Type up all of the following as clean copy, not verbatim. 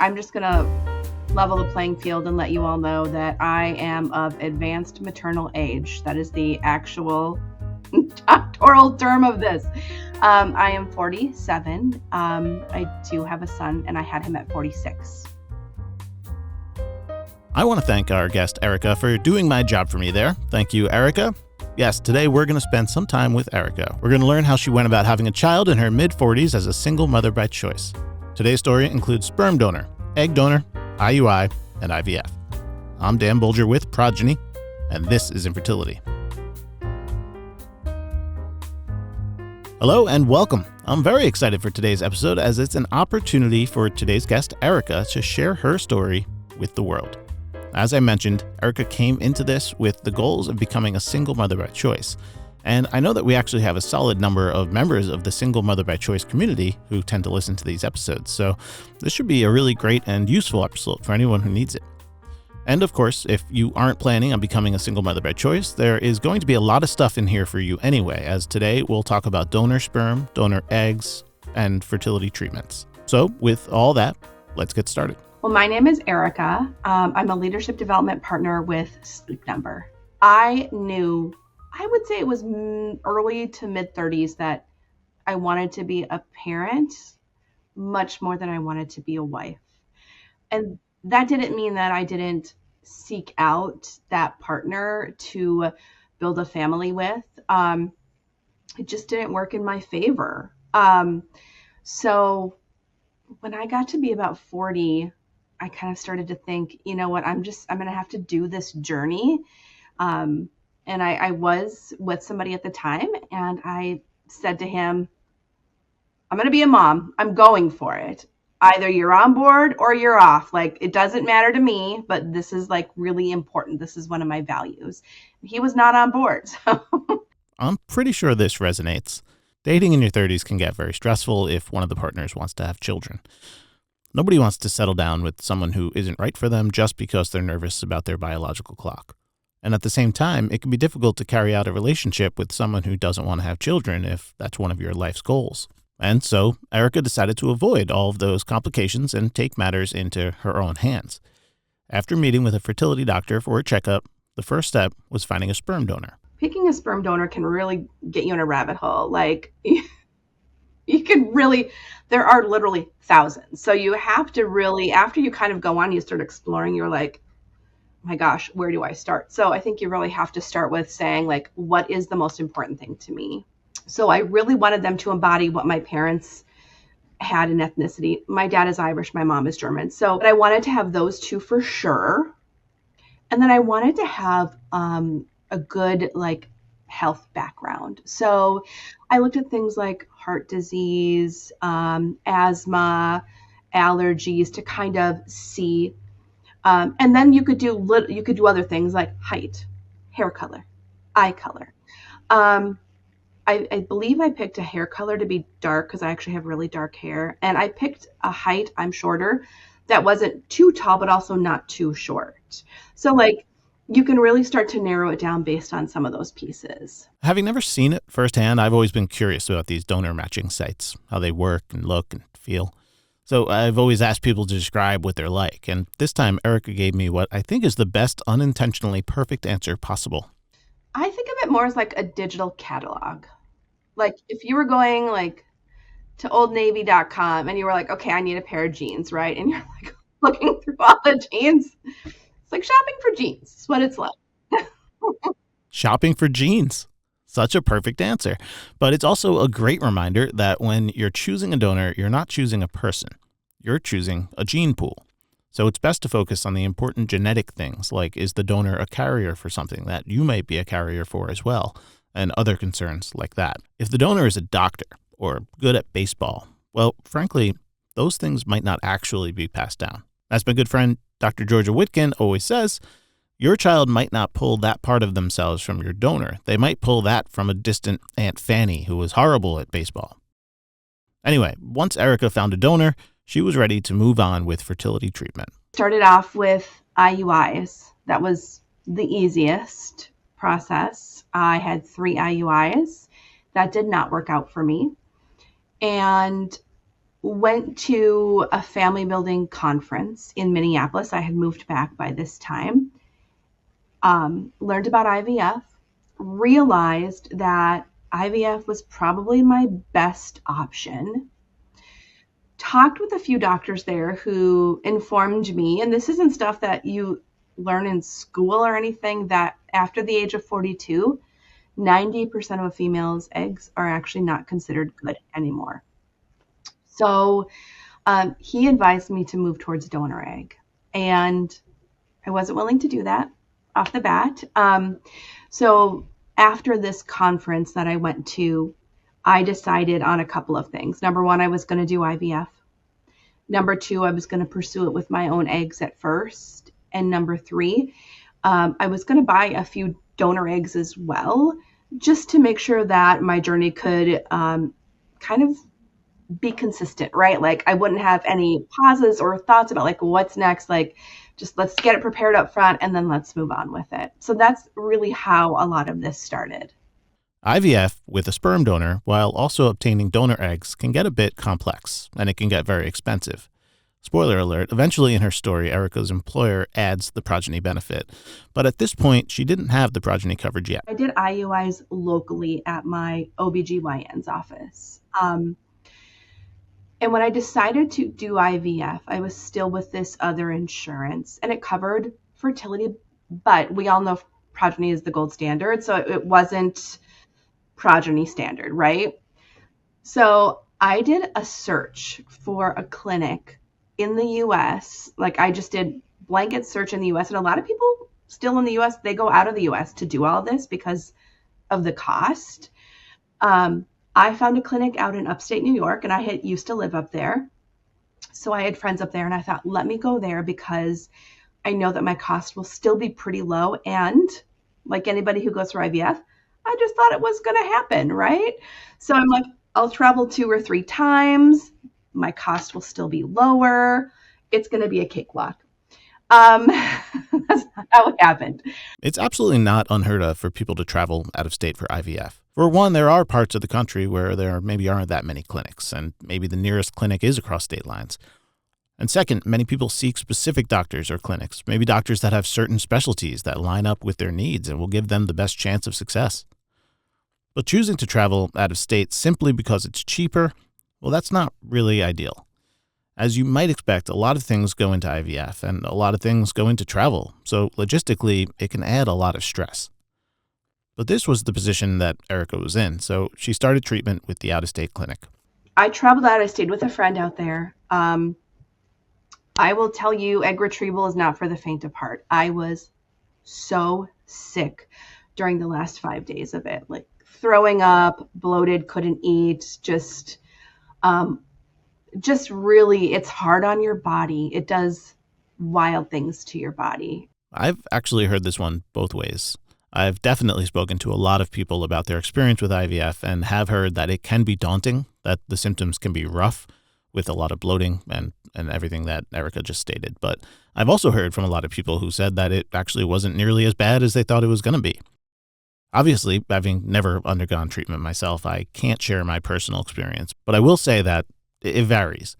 I'm just going to level the playing field and let you all know that I am of advanced maternal age. That is the actual doctoral term of this. I am 47. I do have a son, and I had him at 46. I want to thank our guest, Erica, for doing my job for me there. Thank you, Erica. Yes, today we're going to spend some time with Erica. We're going to learn how she went about having a child in her mid-40s as a single mother by choice. Today's story includes sperm donor, egg donor, IUI, and IVF. I'm Dan Bulger with Progyny, and this is Infertility. Hello and welcome. I'm very excited for today's episode as it's an opportunity for today's guest, Erica, to share her story with the world. As I mentioned, Erica came into this with the goals of becoming a single mother by choice. And I know that we actually have a solid number of members of the single mother by choice community who tend to listen to these episodes. So this should be a really great and useful episode for anyone who needs it. And of course, if you aren't planning on becoming a single mother by choice, there is going to be a lot of stuff in here for you anyway, as today we'll talk about donor sperm, donor eggs, and fertility treatments. So with all that, let's get started. Well, my name is Erica. I'm a leadership development partner with Sleep Number. I would say it was early to mid 30s that I wanted to be a parent much more than I wanted to be a wife. And that didn't mean that I didn't seek out that partner to build a family with. It just didn't work in my favor. So when I got to be about 40, I kind of started to think, you know what, I'm going to have to do this journey. And I was with somebody at the time, and I said to him, I'm going to be a mom. I'm going for it. Either you're on board or you're off. Like, it doesn't matter to me, but this is like really important. This is one of my values. He was not on board. So. I'm pretty sure this resonates. Dating in your 30s can get very stressful if one of the partners wants to have children. Nobody wants to settle down with someone who isn't right for them just because they're nervous about their biological clock. And at the same time, it can be difficult to carry out a relationship with someone who doesn't want to have children if that's one of your life's goals. And so Erica decided to avoid all of those complications and take matters into her own hands. After meeting with a fertility doctor for a checkup, the first step was finding a sperm donor. Picking a sperm donor can really get you in a rabbit hole. Like, you can really, there are literally thousands. So you have to really, after you kind of go on, you start exploring, you're like, my gosh, where do I start? So I think you really have to start with saying, like, what is the most important thing to me? So I really wanted them to embody what my parents had in ethnicity. My dad is Irish, my mom is German. So I wanted to have those two for sure. And then I wanted to have a good, like, health background. So I looked at things like heart disease, asthma, allergies to kind of see. And then you could do other things like height, hair color, eye color. I believe I picked a hair color to be dark because I actually have really dark hair. And I picked a height, I'm shorter, that wasn't too tall, but also not too short. So like, you can really start to narrow it down based on some of those pieces. Having never seen it firsthand, I've always been curious about these donor matching sites, how they work and look and feel. So I've always asked people to describe what they're like. And this time, Erica gave me what I think is the best unintentionally perfect answer possible. I think of it more as like a digital catalog. Like if you were going like to oldnavy.com and you were like, okay, I need a pair of jeans, right? And you're like looking through all the jeans. It's like shopping for jeans. It's what it's like. Shopping for jeans. Such a perfect answer. But it's also a great reminder that when you're choosing a donor, you're not choosing a person. You're choosing a gene pool. So it's best to focus on the important genetic things, like is the donor a carrier for something that you might be a carrier for as well, and other concerns like that. If the donor is a doctor or good at baseball, well, frankly, those things might not actually be passed down. As my good friend Dr. Georgia Whitkin always says, your child might not pull that part of themselves from your donor. They might pull that from a distant Aunt Fanny who was horrible at baseball. Anyway, once Erica found a donor, she was ready to move on with fertility treatment. Started off with IUIs. That was the easiest process. I had 3 IUIs. That did not work out for me. And Went to a family building conference in Minneapolis. I had moved back by this time. Learned about IVF, realized that IVF was probably my best option. Talked with a few doctors there who informed me, and this isn't stuff that you learn in school or anything, that after the age of 42, 90% of a female's eggs are actually not considered good anymore. So he advised me to move towards donor egg. And I wasn't willing to do that off the bat. So after this conference that I went to, I decided on a couple of things. Number one, I was going to do IVF. Number two, I was going to pursue it with my own eggs at first. And number three, I was going to buy a few donor eggs as well, just to make sure that my journey could kind of be consistent, right? Like I wouldn't have any pauses or thoughts about like what's next. Like just let's get it prepared up front and then let's move on with it. So that's really how a lot of this started. IVF with a sperm donor, while also obtaining donor eggs, can get a bit complex, and it can get very expensive. Spoiler alert, eventually in her story, Erica's employer adds the Progyny benefit. But at this point, she didn't have the Progyny coverage yet. I did IUIs locally at my OBGYN's office. And when I decided to do IVF, I was still with this other insurance and it covered fertility, but we all know Progyny is the gold standard. So it wasn't Progyny standard, right? So I did a search for a clinic in the US. Like I just did blanket search in the US. And a lot of people still in the US, they go out of the US to do all this because of the cost. I found a clinic out in upstate New York and I had used to live up there. So I had friends up there and I thought, let me go there because I know that my cost will still be pretty low. And like anybody who goes through IVF, I just thought it was going to happen, right? So I'm like, I'll travel 2 or 3 times. My cost will still be lower. It's going to be a cakewalk. That's not how it happened. It's absolutely not unheard of for people to travel out of state for IVF. For one, there are parts of the country where there maybe aren't that many clinics, and maybe the nearest clinic is across state lines. And second, many people seek specific doctors or clinics, maybe doctors that have certain specialties that line up with their needs and will give them the best chance of success. But choosing to travel out of state simply because it's cheaper, well, that's not really ideal. As you might expect, a lot of things go into IVF and a lot of things go into travel, so logistically, it can add a lot of stress. But this was the position that Erica was in, so she started treatment with the out-of-state clinic. I traveled out. I stayed with a friend out there. I will tell you, egg retrieval is not for the faint of heart. I was so sick during the last 5 days of it, like throwing up, bloated, couldn't eat, just really, it's hard on your body. It does wild things to your body. I've actually heard this one both ways. I've definitely spoken to a lot of people about their experience with IVF and have heard that it can be daunting, that the symptoms can be rough with a lot of bloating and everything that Erica just stated. But I've also heard from a lot of people who said that it actually wasn't nearly as bad as they thought it was going to be. Obviously, having never undergone treatment myself, I can't share my personal experience, but I will say that it varies.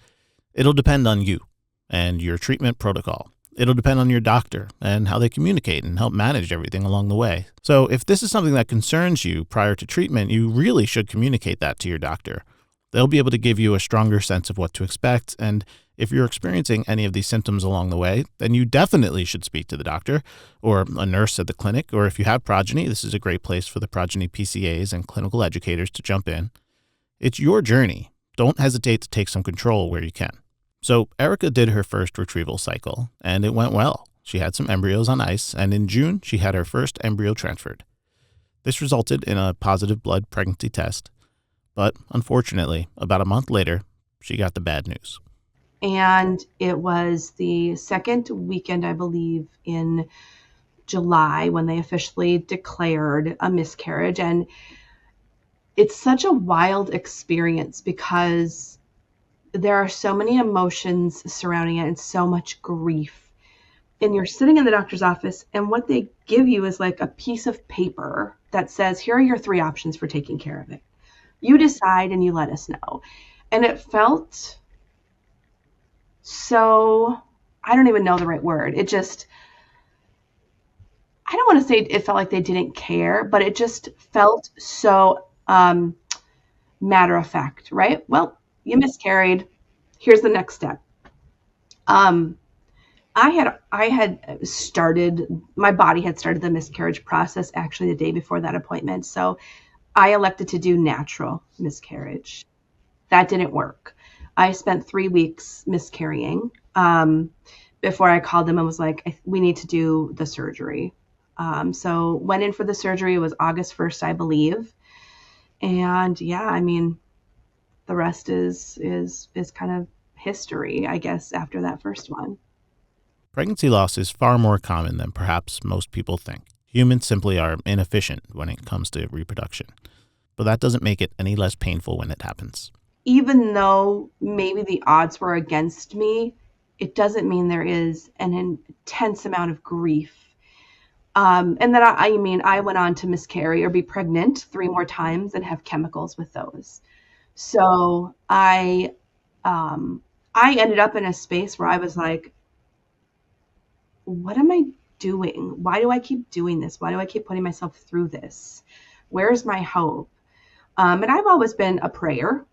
It'll depend on you and your treatment protocol. It'll depend on your doctor and how they communicate and help manage everything along the way. So if this is something that concerns you prior to treatment, you really should communicate that to your doctor. They'll be able to give you a stronger sense of what to expect, and if you're experiencing any of these symptoms along the way, then you definitely should speak to the doctor or a nurse at the clinic, or if you have Progyny, this is a great place for the Progyny PCAs and clinical educators to jump in. It's your journey. Don't hesitate to take some control where you can. So Erica did her first retrieval cycle, and it went well. She had some embryos on ice, and in June, she had her first embryo transferred. This resulted in a positive blood pregnancy test, but unfortunately, about a month later, she got the bad news. And it was the second weekend, I believe, in July when they officially declared a miscarriage. And it's such a wild experience because there are so many emotions surrounding it and so much grief. And you're sitting in the doctor's office, and what they give you is like a piece of paper that says, here are your 3 options for taking care of it. You decide and you let us know. And it felt so I don't even know the right word. It just, I don't want to say it felt like they didn't care, but it just felt so matter of fact, right? Well, you miscarried. Here's the next step. Um, I had started, my body had started the miscarriage process actually the day before that appointment. So I elected to do natural miscarriage. That didn't work. I spent 3 weeks miscarrying before I called them and was like, we need to do the surgery. So went in for the surgery. It was August 1st, I believe. And yeah, I mean, the rest is kind of history, I guess, after that first one. Pregnancy loss is far more common than perhaps most people think. Humans simply are inefficient when it comes to reproduction, but that doesn't make it any less painful when it happens. Even though maybe the odds were against me, it doesn't mean there is an intense amount of grief. And then I mean, I went on to miscarry or be pregnant 3 more times and have chemicals with those. So um, I ended up in a space where I was like, what am I doing? Why do I keep doing this? Why do I keep putting myself through this? Where's my hope? And I've always been a prayer.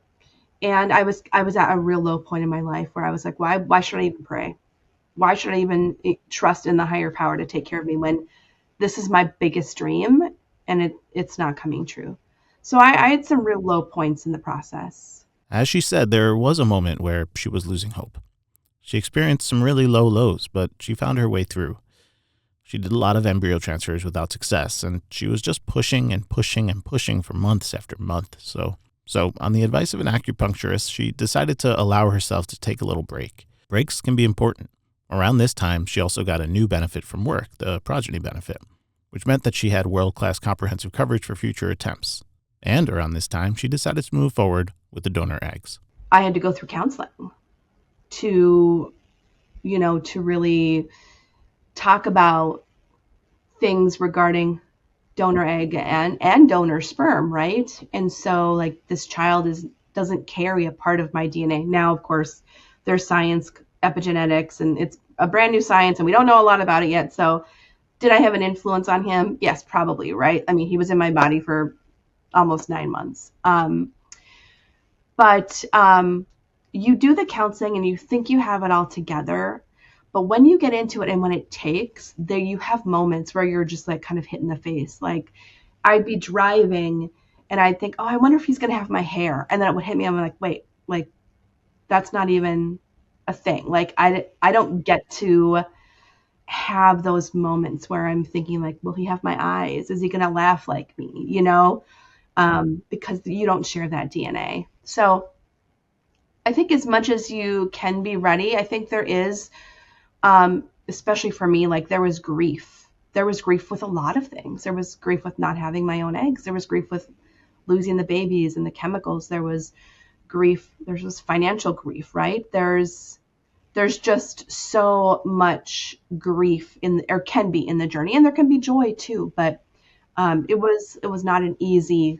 And I was at a real low point in my life where I was like, why should I even pray? Why should I even trust in the higher power to take care of me when this is my biggest dream and it's not coming true? So I had some real low points in the process. As she said, there was a moment where she was losing hope. She experienced some really low lows, but she found her way through. She did a lot of embryo transfers without success, and she was just pushing and pushing and pushing for months after month. So, on the advice of an acupuncturist, she decided to allow herself to take a little break. Breaks can be important. Around this time, she also got a new benefit from work, the Progyny benefit, which meant that she had world-class comprehensive coverage for future attempts. And around this time, she decided to move forward with the donor eggs. I had to go through counseling to, to really talk about things regarding donor egg and donor sperm, right? And so like this child doesn't carry a part of my DNA. Now, of course, there's science, epigenetics, and it's a brand new science and we don't know a lot about it yet. So did I have an influence on him? Yes, probably, right? I mean, he was in my body for almost 9 months. But you do the counseling and you think you have it all together. But when you get into it and when it takes, there you have moments where you're just like kind of hit in the face. Like I'd be driving and I'd think, oh, I wonder if he's going to have my hair. And then it would hit me. I'm like, wait, like that's not even a thing. Like I don't get to have those moments where I'm thinking like, will he have my eyes? Is he going to laugh like me? Because you don't share that DNA. So I think as much as you can be ready, I think there is, especially for me, like there was grief. There was grief with a lot of things. There was grief with not having my own eggs. There was grief with losing the babies and the chemicals. There was grief. There was financial grief, right? There's just so much grief or can be in the journey, and there can be joy too. But it was not an easy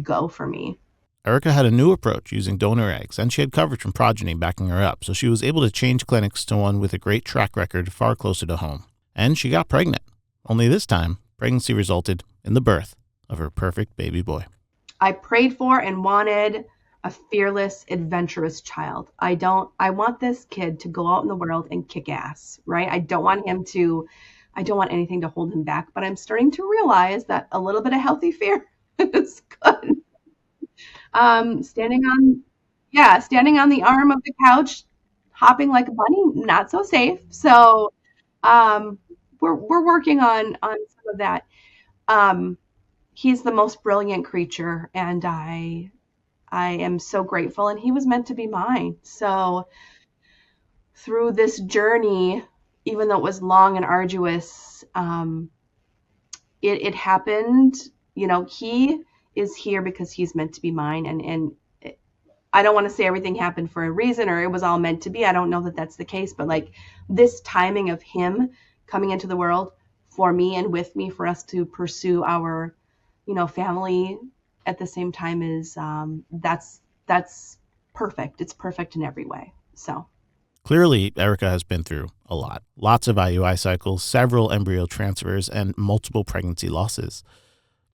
go for me. Erica had a new approach using donor eggs, and she had coverage from Progyny backing her up, so she was able to change clinics to one with a great track record far closer to home. And she got pregnant. Only this time, pregnancy resulted in the birth of her perfect baby boy. I prayed for and wanted a fearless, adventurous child. I want this kid to go out in the world and kick ass, right? I don't want anything to hold him back, but I'm starting to realize that a little bit of healthy fear is good. Standing on, yeah, standing on the arm of the couch, hopping like a bunny, not so safe. So, um, we're working on some of that. Um, he's the most brilliant creature, and I am so grateful, and he was meant to be mine. So through this journey, even though it was long and arduous, it happened. He is here because he's meant to be mine, and I don't want to say everything happened for a reason or it was all meant to be. I don't know that that's the case, but like this timing of him coming into the world for me and with me for us to pursue our, family at the same time is that's perfect. It's perfect in every way. So Clearly, Erica has been through a lot. Lots of IUI cycles, several embryo transfers, and multiple pregnancy losses.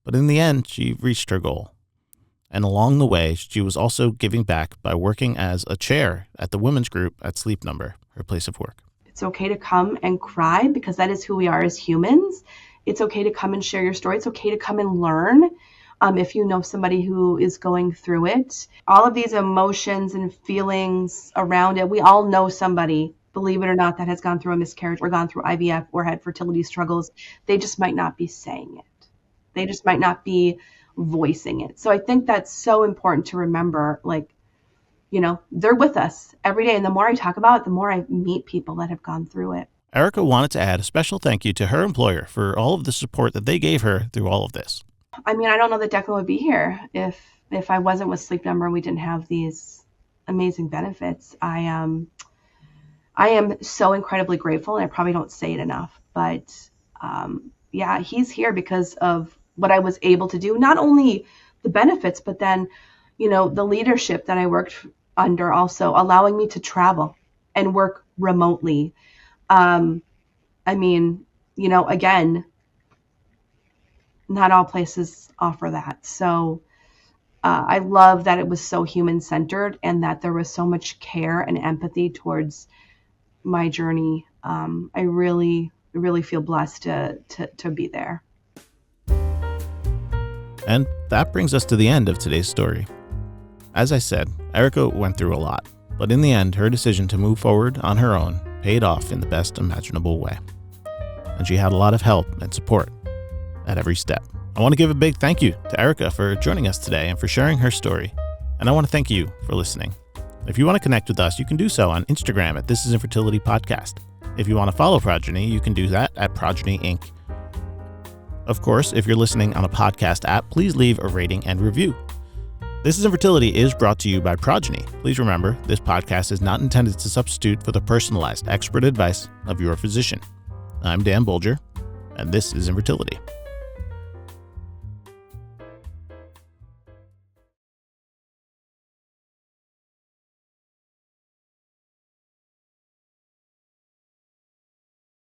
But in the end, she reached her goal. And along the way, she was also giving back by working as a chair at the women's group at Sleep Number, her place of work. It's okay to come and cry because that is who we are as humans. It's okay to come and share your story. It's okay to come and learn if you know somebody who is going through it. All of these emotions and feelings around it, we all know somebody, believe it or not, that has gone through a miscarriage or gone through IVF or had fertility struggles. They just might not be saying it. They just might not be voicing it. So I think that's so important to remember, they're with us every day. And the more I talk about it, the more I meet people that have gone through it. Erica wanted to add a special thank you to her employer for all of the support that they gave her through all of this. I mean, I don't know that Declan would be here if I wasn't with Sleep Number and we didn't have these amazing benefits. I am so incredibly grateful, and I probably don't say it enough, but he's here because of what I was able to do, not only the benefits, but then, the leadership that I worked under also allowing me to travel and work remotely. Again, not all places offer that. So I love that it was so human-centered and that there was so much care and empathy towards my journey. I really, really feel blessed to be there. And that brings us to the end of today's story. As I said, Erica went through a lot, but in the end, her decision to move forward on her own paid off in the best imaginable way. And she had a lot of help and support at every step. I want to give a big thank you to Erica for joining us today and for sharing her story. And I want to thank you for listening. If you want to connect with us, you can do so on Instagram at This Is Infertility Podcast. If you want to follow Progyny, you can do that at Progyny Inc. Of course, if you're listening on a podcast app, please leave a rating and review. This Is Infertility is brought to you by Progyny. Please remember, this podcast is not intended to substitute for the personalized expert advice of your physician. I'm Dan Bulger, and this is Infertility.